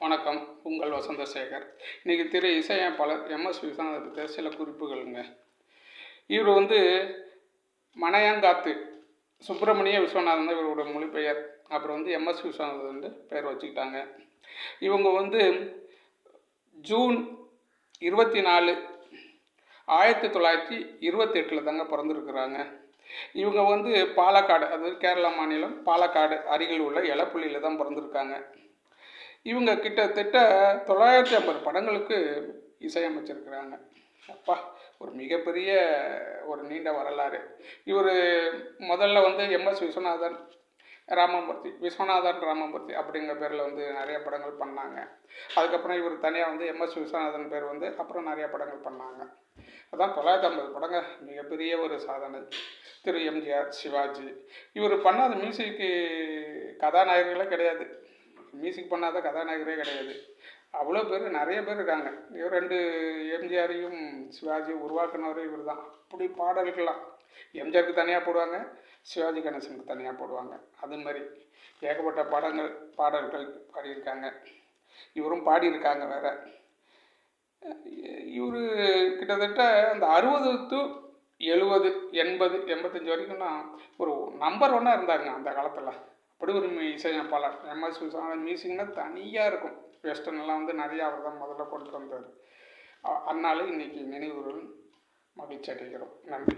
வணக்கம். உங்கள் வசந்தசேகர். இன்றைக்கி திரு இசையமைப்பாளர் எம்எஸ் விஸ்வநாதன் பற்றிய சில குறிப்புகள்ங்க. இவர் மனையாங்காத்து சுப்பிரமணிய விஸ்வநாதன் தான் இவரோட மொழிபெயர். அப்புறம் எம்எஸ் விஸ்வநாதன் பெயர் வச்சுக்கிட்டாங்க. இவங்க ஜூன் 24, 1928 தாங்க பிறந்திருக்கிறாங்க. இவங்க பாலக்காடு, அதாவது கேரளா மாநிலம் பாலக்காடு அருகில் உள்ள எலப்புள்ளியில் தான் பிறந்திருக்காங்க. இவங்க கிட்டத்தட்ட 950 படங்களுக்கு இசையமைச்சிருக்கிறாங்க. அப்பா, ஒரு மிகப்பெரிய ஒரு நீண்ட வரலாறு. இவர் முதல்ல எம்எஸ் விஸ்வநாதன் ராமமூர்த்தி அப்படிங்கிற பேரில் நிறைய படங்கள் பண்ணாங்க. அதுக்கப்புறம் இவர் தனியாக எம்எஸ் விஸ்வநாதன் பேர் அப்புறம் நிறைய படங்கள் பண்ணாங்க. அதான் 950 படங்க, மிகப்பெரிய ஒரு சாதனை. திரு எம்ஜிஆர், சிவாஜி, இவர் பண்ணாத மியூசிக்கு கதாநாயகர்களே கிடையாது. மியூசிக் பண்ணாத கதாநாயகரே கிடையாது. அவ்வளோ பேர், நிறைய பேர் இருக்காங்க. இவர் 2 எம்ஜிஆரையும் சிவாஜியும் உருவாக்குனவரே இவர் தான். அப்படி பாடல்கள்லாம் எம்ஜிஆருக்கு தனியாக போடுவாங்க, சிவாஜி கணேசனுக்கு தனியாக போடுவாங்க. அது மாதிரி ஏகப்பட்ட பாடல்கள் பாடியிருக்காங்க. இவரும் பாடியிருக்காங்க வேற. இவர் கிட்டத்தட்ட அந்த 60 to 70, 80, 85 வரைக்கும் தான் ஒரு நம்பர் 1 இருந்தாங்க அந்த காலத்தில். அப்படி ஒரு இசையமைப்பாளர் எம்எஸ் விஸ்வநாதன். மியூசிக்னா தனியாக இருக்கும். வெஸ்டர்ன்லாம் நிறையா அவர் தான் முதல்ல கொண்டு வந்தார். அதனால இன்றைக்கி நினைவுகள் மகிழ்ச்சி அடைகிறோம். நன்றி.